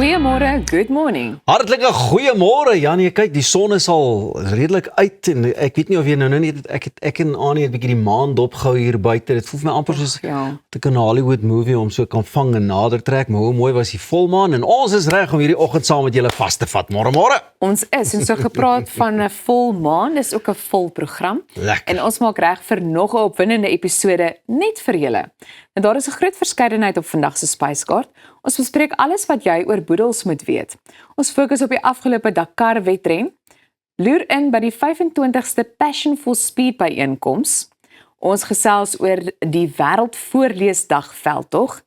Goeiemôre, good morning. Hartlike goeiemôre Janie, kyk die son is al redelik uit en ek weet nie of jy nou net ek en Annie het 'n bietjie die maan dopgehou hier buite. Dit voel vir my amper soos Ja. 'n Hollywood movie om so kan vang en nader trek, maar hoe mooi was die volmaan en ons is reg om hierdie oggend saam met julle vas te vat. Môre. Ons is en so gepraat van 'n vol maan, dis ook 'n vol program. Lekker. En ons maak reg vir nog 'n opwindende episode net vir julle. En daar is 'n groot verskeidenheid op vandag se spyskaart. Ons bespreek alles wat jy oor boedels moet weet. Ons fokus op die afgelope Dakar wedren. Loer in by die 25ste Passion for Speed byeenkoms. Ons gesels oor die Wêreldvoorleesdag veldtog.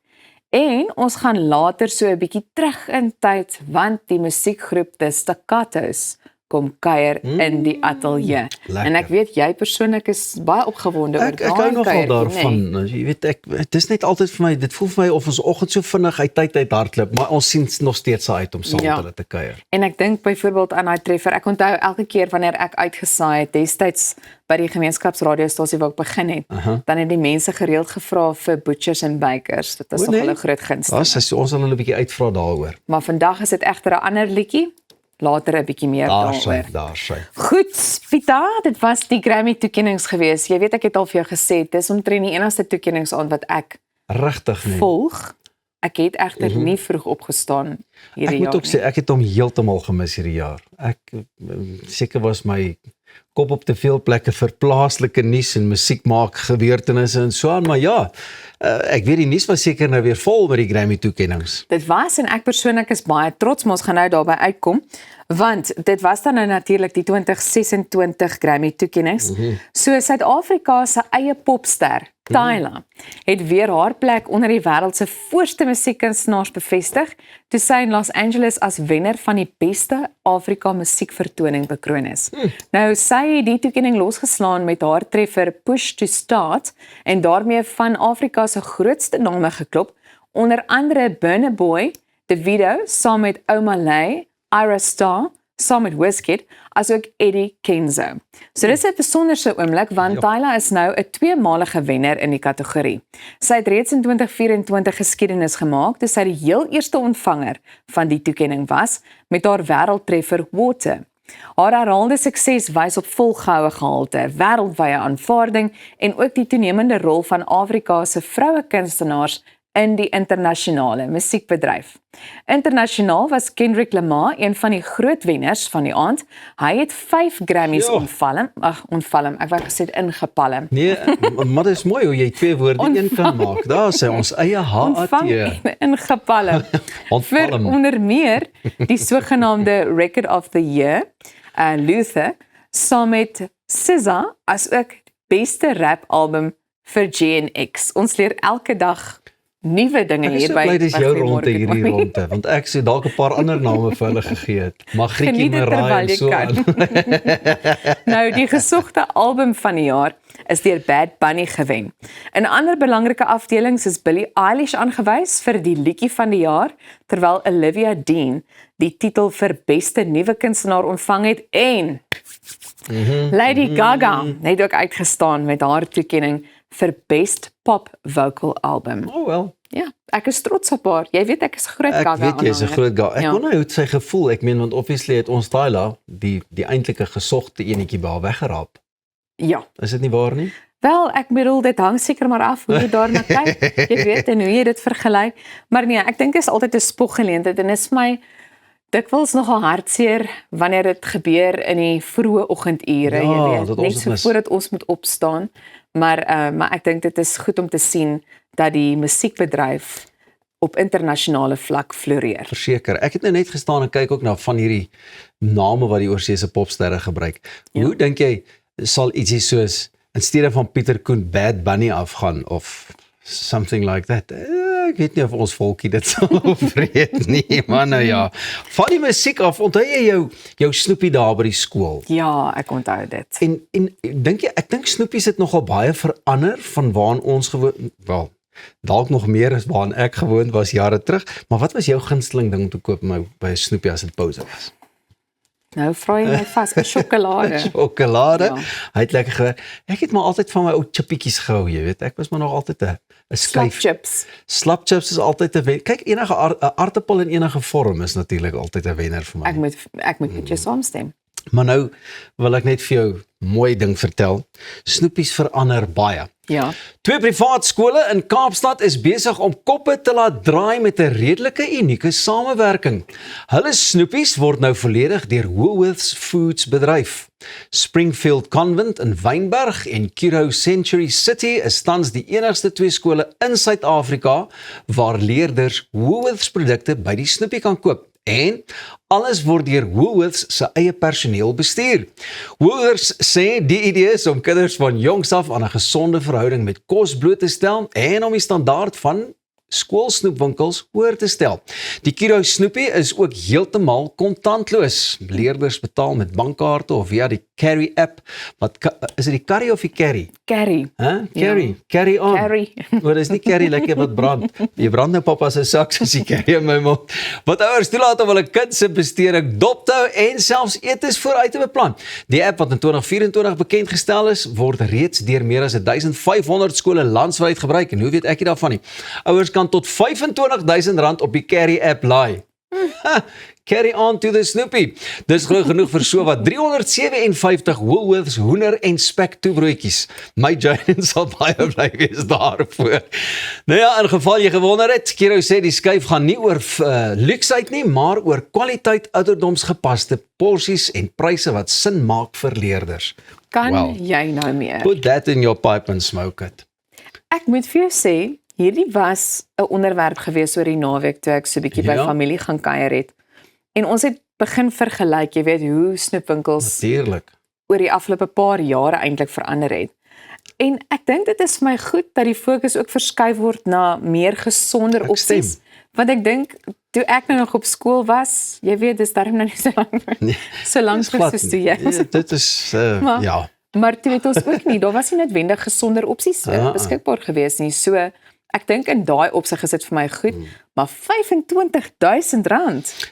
En ons gaan later so 'n bietjie terug in tyd want die musiekgroep The Staccatos kom kuier in die ateljee. Lekker. En ek weet jy persoonlik is baie opgewonde oor Ek hou nogal kuiertjie, daarvan. nee. Jy weet dit is net altyd vir my, dit voel vir my of ons oggend so vinnig uit tyd uit hardloop, maar ons sien nog steeds uit om saam met hulle te kuier. En ek dink byvoorbeeld aan daai treffer. Ek onthou elke keer wanneer ek uitgesaai het destyds by die gemeenskapsradiostasie waar ek begin het, dan het die mense gereeld gevra vir butchers en bakers. Dit was O, nog nee? 'n groot gunsteling. Ons sal hulle 'n bietjie uitvra daaroor. Maar vandag is dit egter 'n ander liedjie. Later 'n bietjie meer Daar sy. daaroor. Goed, Pita, dit was die Grammy toekennings gewees. Jy weet ek het al vir jou gesê, dis omtrent die enigste toekenningsaand wat ek Regtig nie. volg. Ek het egter nie vroeg opgestaan hierdie Ek moet jaar ook sê ek het hom heeltemal gemis hierdie jaar. Ek seker was my kop op te veel plekke vir plaaslike nuus en musiek maak gebeurtenisse en so aan, maar ja, ek weet die nuus was seker nou weer vol met die Grammy toekennings. Dit was en ek persoonlik is baie trots, maar ons gaan nou daarby uitkom, want dit was dan nou natuurlik die 2026 Grammy toekennings. So Suid-Afrika se eie popster, Tyla, het weer haar plek onder die wêreld se voorste musiekkunstenaars bevestig, toe sy in Los Angeles as wenner van die beste Afrika musiekvertoning bekroon is. Nou sy het die toekenning losgeslaan met haar treffer Push to Start en daarmee van Afrika se grootste name geklop, onder andere Burna Boy, Davido saam met Omalay, Ira Star, saam met Wizkid, asook Eddie Kenzo. So dis 'n besonderse oomblik want Tyla is nou 'n tweemalige wenner in die kategorie. Sy het reeds in 2024 geskiedenis gemaak toe sy die heel eerste ontvanger van die toekenning was met haar wêreldtreffer Water. Haar herhaalde sukses wys op volgehoue gehalte, wêreldwye aanvaarding en ook die toenemende rol van Afrika se vroue kunstenaars in die internasionale musiekbedryf. Internasionaal was Kendrick Lamar een van die groot wenners van die aand. Hy het 5 Grammys ontvalm, ek wou gesê ingepalm. Nee, maar dit is mooi hoe jy twee woorde een kan maak. Daar sê ons eie Ontvang HAT. en ingepalm. Vir Ontvalm. onder meer die sogenaamde Record of the Year, Luther, saam met SZA as ook beste rap album vir GNX. Ons leer elke dag nuwe dinge Ek is so hierby. bly dis jou Goeiemôre, ronde good hierdie morning. ronde, want ek sê dalk 'n paar ander name vir hulle gegee het. Magrietjie, Geniet dit Mariah terwyl en jy so kan. aan. Nou, die gesogte album van die jaar is deur Bad Bunny gewen. In ander belangrike afdelings is Billie Eilish aangewys vir die liedjie van die jaar, terwyl Olivia Dean die titel vir beste nuwe kunstenaar ontvang het en Lady Gaga het ook uitgestaan met haar toekenning vir Best Pop Vocal Album. Oh wel. Ja, ek is trots op haar. Jy weet ek is 'n groot Gaga Ek weet jy is 'n aanhanger. groot Gaga. Ek Ja. wonder hoe het sy gevoel. Ek meen want obviously het ons Tyla die eintlike gesogte enetjie by haar weggeraap. Ja. Is dit nie waar nie? Wel, ek bedoel dit hang seker maar af hoe jy daarna kyk. Jy weet en hoe jy dit vergelyk. Maar nee, ek dink dit is altyd 'n spoggeleentheid en is my dikwels nogal hartseer wanneer dit gebeur in die vroeë oggendure, Ja, jy weet, dat ons net dit so mis. voordat ons moet opstaan. Maar ek dink dit is goed om te sien dat die musiekbedryf op internasionale vlak floreer. Verseker. Ek het nou net gestaan en kyk ook na van hierdie name wat die oorseese popsterre gebruik. Hoe dink jy sal ietsie soos in steede van Pieter Koen Bad Bunny afgaan of something like that? Ek weet nie of ons volkie dit sal opvreet nie, maar nou ja. Van die musiek af, onthou jy jou snoepie daar by die skool? Ja, ek onthou dit. En dink jy, ek dink snoepies het nogal baie verander van waaraan ons gewoon, wel, dalk nog meer as waaraan ek gewoond was jare terug, maar wat was jou gunsteling ding om te koop by 'n snoepie as dit pouse was? Nou vra jy my vas, sjokolade. Sjokolade. Ja. Hy het lekker gewerk. Ek het maar altyd van my ou chippietjies gehou, jy weet. Ek was maar nog altyd 'n Slap skyf. chips. Slap chips is altyd 'n wen. Kyk, enige aartappel in enige vorm is natuurlik altyd 'n wenner vir my. Ek moet met jou saamstem. Maar nou wil ek net vir jou 'n mooi ding vertel. Snoepies verander baie. Ja. 2 privaat skole in Kaapstad is besig om koppe te laat draai met 'n redelike unieke samewerking. Hulle snoepies word nou volledig deur Woolworths Foods bedryf. Springfield Convent in Wynberg en Curro Century City is tans die enigste 2 skole in Suid-Afrika waar leerders Woolworths produkte by die snoepie kan koop. En alles word deur Woolworths se eie personeel bestuur. Woolworths sê die idee is om kinders van jongs af aan 'n gesonde verhouding met kos bloot te stel en om die standaard van skoolsnoepwinkels hoër te stel. Die Curro snoepie is ook heeltemal kontantloos. Leerders betaal met bankkaarte of via die Carry app. Is dit die Carry of die Carry? Carry. Carry. Ja. Carry on. Carry. Maar dis nie carry lekker wat brand. Jy brand nou pappa se sak soos die carry in my mond. Wat ouers toelaat om hulle kind se besteding dop te hou en selfs etes vooruit te beplan. Die app wat in 2024 bekend gestel is, word reeds deur meer as 1500 skole landwyd gebruik. En hoe weet ek nie daarvan nie? Ouers kan tot R25,000 op die Carry app laai. Carry on to the Snoopy. Dis groot genoeg vir so wat 357 Woolworths hoender en spek toebroodjies. My Jane sal baie bly wees daarvoor. Nou ja, in geval jy gewonder het, Curro sê die skuif gaan nie oor luksheid nie, maar oor kwaliteit, ouderdomsgepaste porsies en pryse wat sin maak vir leerders. Kan jy nou meer? Put that in your pipe and smoke it. Ek moet vir jou sê, hierdie was 'n onderwerp gewees oor die naweek toe ek so 'n bietjie by familie gaan kuier het. En ons het begin vergelyk, jy weet, hoe snoepwinkels Natuurlik. oor die afgelope paar jare eintlik verander het. En ek dink dit is vir my goed dat die fokus ook verskuif word na meer gesonder opsies. Want ek dink, toe ek nou nog op skool was, jy weet, dis darm nou nie so lank, so lank soos toe jy. Dit is, ja. Maar toe het ons ook nie, daar was nie noodwendig gesonder opsies beskikbaar gewees nie. So, ek dink in daai opsig is dit vir my goed, maar R25,000.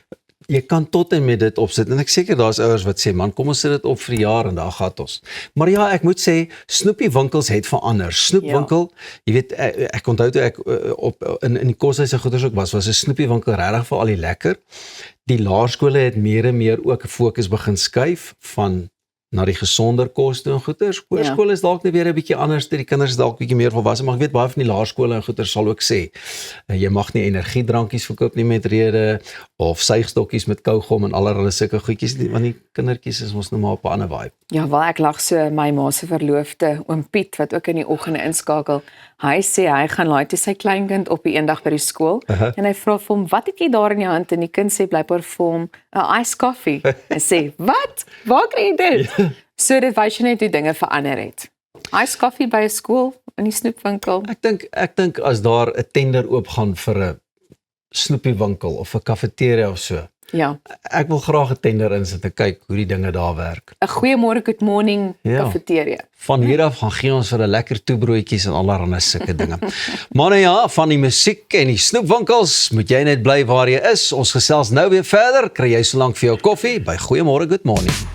Jy kan tot en met dit opsit en ek seker daar's ouers wat sê man, kom ons sit dit op vir die jaar en daar gaan ons. Maar ja, ek moet sê snoepiewinkels het verander. Snoepwinkel, jy weet ek onthou toe ek in die koshuise goeders ook was 'n snoepiewinkel regtig vir al die lekker. Die laerskole het meer en meer ook 'n fokus begin skuif van na die gesonder kos toe en goeders. Hoërskool is dalk net weer 'n bietjie anders, die kinders is dalk bietjie meer volwasse, maar ek weet baie van die laerskole en goeders sal ook sê, jy mag nie energiedrankies verkoop nie met rede, of suigstokkies met kougom en allerlei sulke goedjies nie, want die kindertjies is ons nou maar op 'n ander vibe. Ja, wel ek lag so my ma se verloofde, oom Piet, wat ook in die oggende inskakel. Hy sê hy gaan laai toe sy kleinkind op die eendag by die skool en hy vra vir hom, wat het jy daar in jou hand? En die kind sê blykbaar vir hom, 'n iced coffee. Hy sê, wat? Waar kry jy dit? So dit wys jy net hoe dinge verander het. Iced coffee by 'n skool, in die snoepwinkel. Ek dink as daar 'n tender oopgaan vir 'n snoepiewinkel of 'n kafeteria of so. Ja. Ek wil graag 'n tender insit en kyk hoe die dinge daar werk. 'n goeiemôre, good morning kafeteria. Van hier af gaan gee ons vir 'n lekker toebroodjies en allerlei sulke dinge. Maar nou ja, van die musiek en die snoepwinkels, moet jy net bly waar jy is. Ons gesels nou weer verder. Kry jy so lank vir jou koffie by Goeiemôre, good morning.